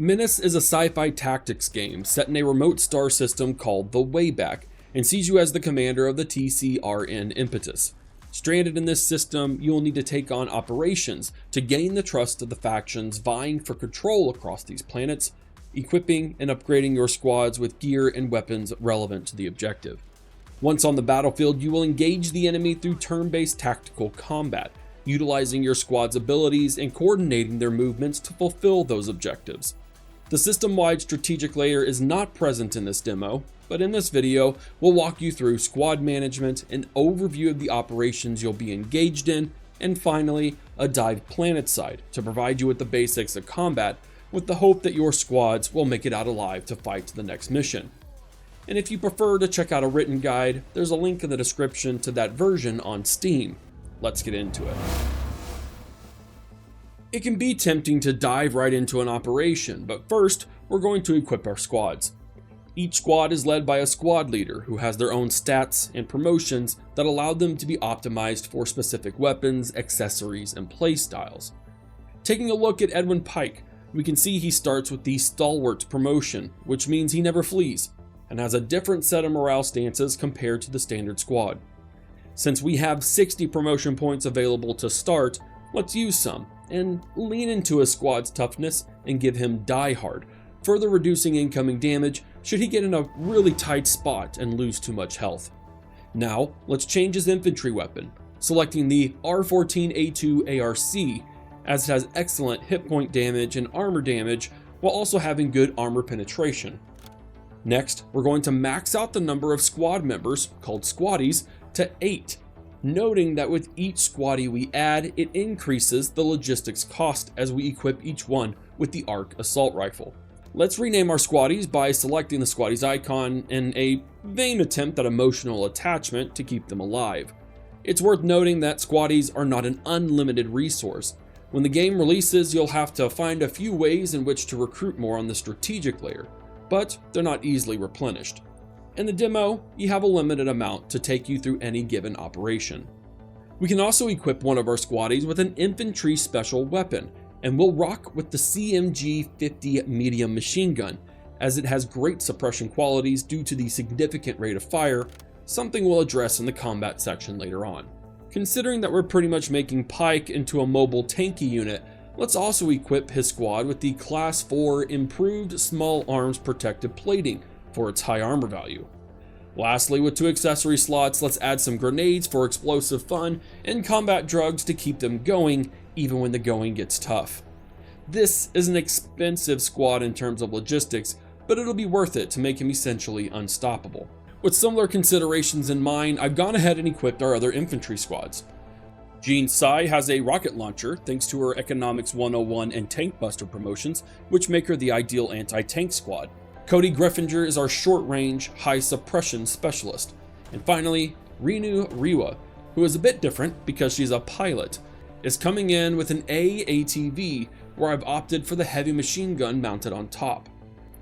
MENACE is a sci-fi tactics game set in a remote star system called the Wayback, and sees you as the commander of the TCRN Impetus. Stranded in this system, you will need to take on operations to gain the trust of the factions vying for control across these planets, equipping and upgrading your squads with gear and weapons relevant to the objective. Once on the battlefield, you will engage the enemy through turn-based tactical combat, utilizing your squad's abilities and coordinating their movements to fulfill those objectives. The system-wide strategic layer is not present in this demo, but in this video, we'll walk you through squad management, an overview of the operations you'll be engaged in, and finally, a dive planet side to provide you with the basics of combat, with the hope that your squads will make it out alive to fight the next mission. And if you prefer to check out a written guide, there's a link in the description to that version on Steam. Let's get into it. It can be tempting to dive right into an operation, but first, we're going to equip our squads. Each squad is led by a squad leader who has their own stats and promotions that allow them to be optimized for specific weapons, accessories, and playstyles. Taking a look at Edwin Pike, we can see he starts with the Stalwart promotion, which means he never flees, and has a different set of morale stances compared to the standard squad. Since we have 60 promotion points available to start, let's use some, and lean into his squad's toughness and give him Die Hard, further reducing incoming damage should he get in a really tight spot and lose too much health. Now, let's change his infantry weapon, selecting the R14A2 ARC, as it has excellent hit point damage and armor damage while also having good armor penetration. Next, we're going to max out the number of squad members, called squaddies, to 8. Noting that with each squaddie we add, it increases the logistics cost as we equip each one with the ARC assault rifle. Let's rename our squaddies by selecting the squaddie's icon in a vain attempt at emotional attachment to keep them alive. It's worth noting that squaddies are not an unlimited resource. When the game releases, you'll have to find a few ways in which to recruit more on the strategic layer, but they're not easily replenished. In the demo, you have a limited amount to take you through any given operation. We can also equip one of our squaddies with an infantry special weapon, and we'll rock with the CMG-50 medium machine gun, as it has great suppression qualities due to the significant rate of fire, something we'll address in the combat section later on. Considering that we're pretty much making Pike into a mobile tanky unit, let's also equip his squad with the Class 4 improved small arms protective plating for its high armor value. Lastly, with 2 accessory slots, let's add some grenades for explosive fun and combat drugs to keep them going even when the going gets tough. This is an expensive squad in terms of logistics, but it'll be worth it to make him essentially unstoppable. With similar considerations in mind, I've gone ahead and equipped our other infantry squads. Jean Sai has a rocket launcher thanks to her Economics 101 and Tank Buster promotions, which make her the ideal anti-tank squad. Cody Greffinger is our short-range, high-suppression specialist. And finally, Renu Riwa, who is a bit different because she's a pilot, is coming in with an AATV, where I've opted for the heavy machine gun mounted on top.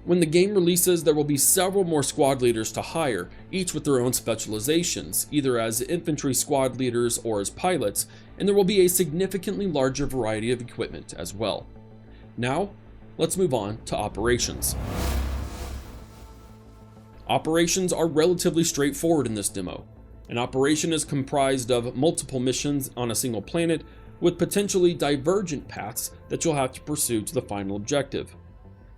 When the game releases, there will be several more squad leaders to hire, each with their own specializations, either as infantry squad leaders or as pilots, and there will be a significantly larger variety of equipment as well. Now, let's move on to operations. Operations are relatively straightforward in this demo. An operation is comprised of multiple missions on a single planet with potentially divergent paths that you'll have to pursue to the final objective.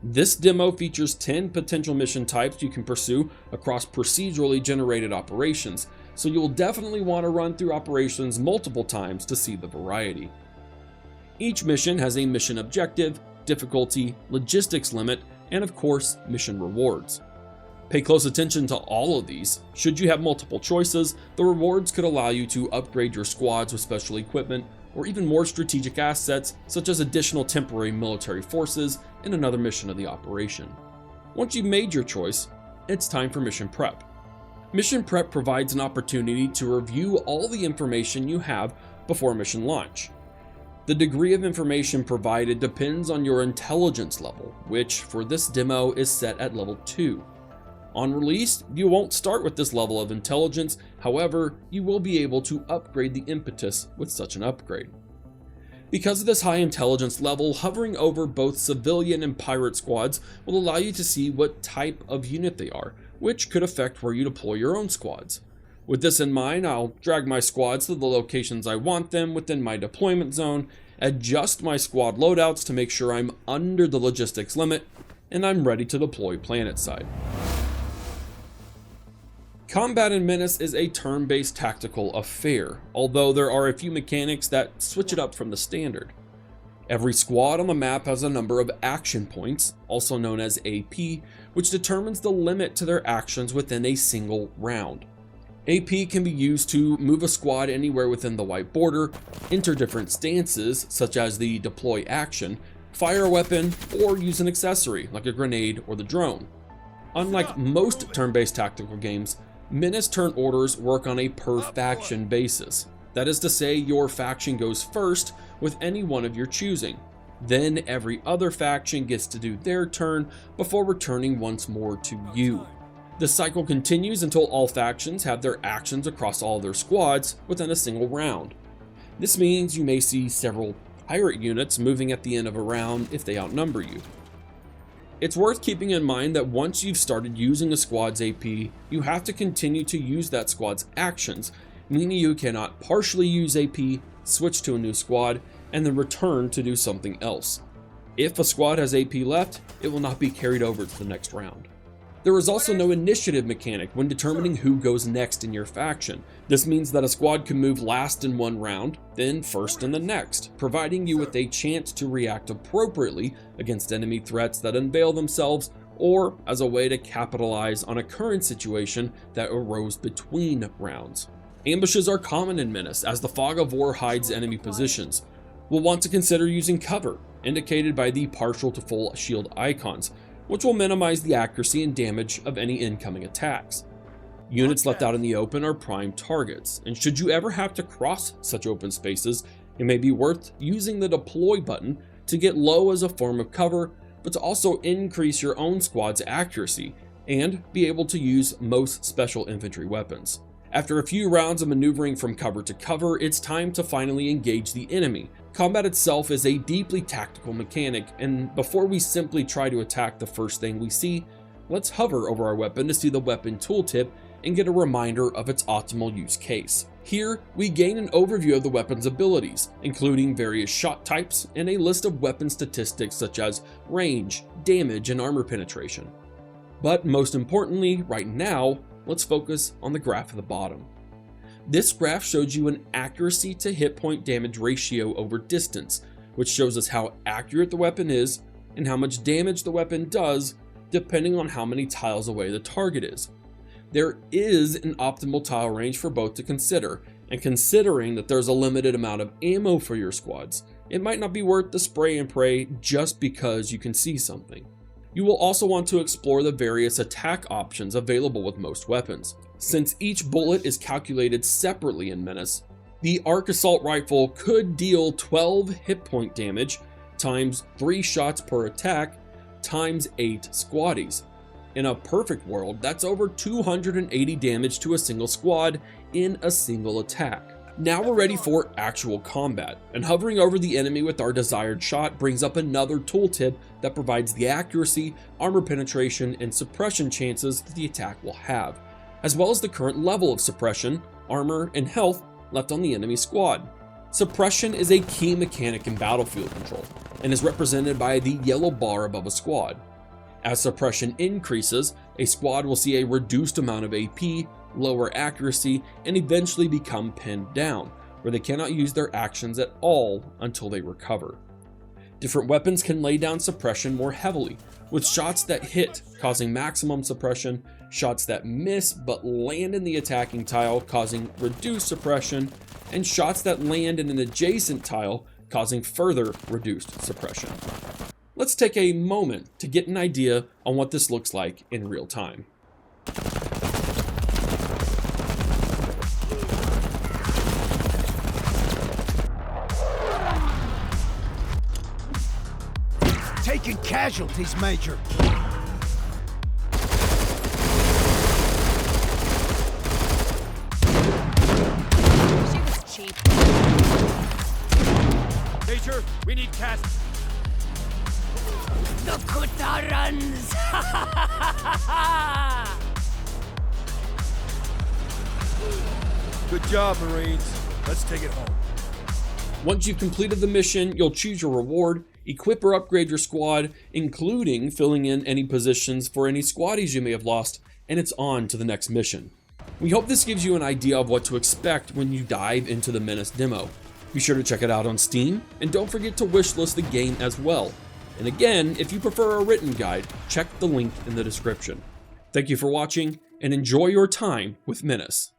This demo features 10 potential mission types you can pursue across procedurally generated operations, so you'll definitely want to run through operations multiple times to see the variety. Each mission has a mission objective, difficulty, logistics limit, and of course, mission rewards. Pay close attention to all of these. Should you have multiple choices, the rewards could allow you to upgrade your squads with special equipment, or even more strategic assets such as additional temporary military forces in another mission of the operation. Once you've made your choice, it's time for mission prep. Mission prep provides an opportunity to review all the information you have before mission launch. The degree of information provided depends on your intelligence level, which for this demo is set at level 2. On release, you won't start with this level of intelligence, however, you will be able to upgrade the impetus with such an upgrade. Because of this high intelligence level, hovering over both civilian and pirate squads will allow you to see what type of unit they are, which could affect where you deploy your own squads. With this in mind, I'll drag my squads to the locations I want them within my deployment zone, adjust my squad loadouts to make sure I'm under the logistics limit, and I'm ready to deploy planetside. Combat in Menace is a turn-based tactical affair, although there are a few mechanics that switch it up from the standard. Every squad on the map has a number of action points, also known as AP, which determines the limit to their actions within a single round. AP can be used to move a squad anywhere within the white border, enter different stances such as the deploy action, fire a weapon, or use an accessory like a grenade or the drone. Unlike most turn-based tactical games, Menace turn orders work on a per faction basis. That is to say, your faction goes first with any one of your choosing. Then every other faction gets to do their turn before returning once more to you. The cycle continues until all factions have their actions across all their squads within a single round. This means you may see several pirate units moving at the end of a round if they outnumber you. It's worth keeping in mind that once you've started using a squad's AP, you have to continue to use that squad's actions, meaning you cannot partially use AP, switch to a new squad, and then return to do something else. If a squad has AP left, it will not be carried over to the next round. There is also no initiative mechanic when determining who goes next in your faction. This means that a squad can move last in one round, then first in the next, providing you with a chance to react appropriately against enemy threats that unveil themselves, or as a way to capitalize on a current situation that arose between rounds. Ambushes are common in Menace as the fog of war hides enemy positions. We'll want to consider using cover, indicated by the partial to full shield icons, which will minimize the accuracy and damage of any incoming attacks. Units left out in the open are prime targets, and should you ever have to cross such open spaces, it may be worth using the deploy button to get low as a form of cover, but to also increase your own squad's accuracy and be able to use most special infantry weapons. After a few rounds of maneuvering from cover to cover, it's time to finally engage the enemy. Combat itself is a deeply tactical mechanic, and before we simply try to attack the first thing we see, let's hover over our weapon to see the weapon tooltip and get a reminder of its optimal use case. Here, we gain an overview of the weapon's abilities, including various shot types and a list of weapon statistics such as range, damage, and armor penetration. But most importantly, right now, let's focus on the graph at the bottom. This graph shows you an accuracy to hit point damage ratio over distance, which shows us how accurate the weapon is and how much damage the weapon does depending on how many tiles away the target is. There is an optimal tile range for both to consider, and considering that there's a limited amount of ammo for your squads, it might not be worth the spray and pray just because you can see something. You will also want to explore the various attack options available with most weapons. Since each bullet is calculated separately in Menace, the Arc Assault Rifle could deal 12 hit point damage times 3 shots per attack times 8 squaddies. In a perfect world, that's over 280 damage to a single squad in a single attack. Now we're ready for actual combat, and hovering over the enemy with our desired shot brings up another tooltip that provides the accuracy, armor penetration, and suppression chances that the attack will have, as well as the current level of suppression, armor, and health left on the enemy squad. Suppression is a key mechanic in battlefield control, and is represented by the yellow bar above a squad. As suppression increases, a squad will see a reduced amount of AP, lower accuracy, and eventually become pinned down, where they cannot use their actions at all until they recover. Different weapons can lay down suppression more heavily, with shots that hit causing maximum suppression, shots that miss but land in the attacking tile causing reduced suppression, and shots that land in an adjacent tile causing further reduced suppression. Let's take a moment to get an idea on what this looks like in real time. Taking casualties, Major. She was cheap. Major, we need cast. The Kuta runs! Good job, Marines. Let's take it home. Once you've completed the mission, you'll choose your reward, equip or upgrade your squad, including filling in any positions for any squaddies you may have lost, and it's on to the next mission. We hope this gives you an idea of what to expect when you dive into the Menace demo. Be sure to check it out on Steam, and don't forget to wishlist the game as well. And again, if you prefer a written guide, check the link in the description. Thank you for watching, and enjoy your time with Menace.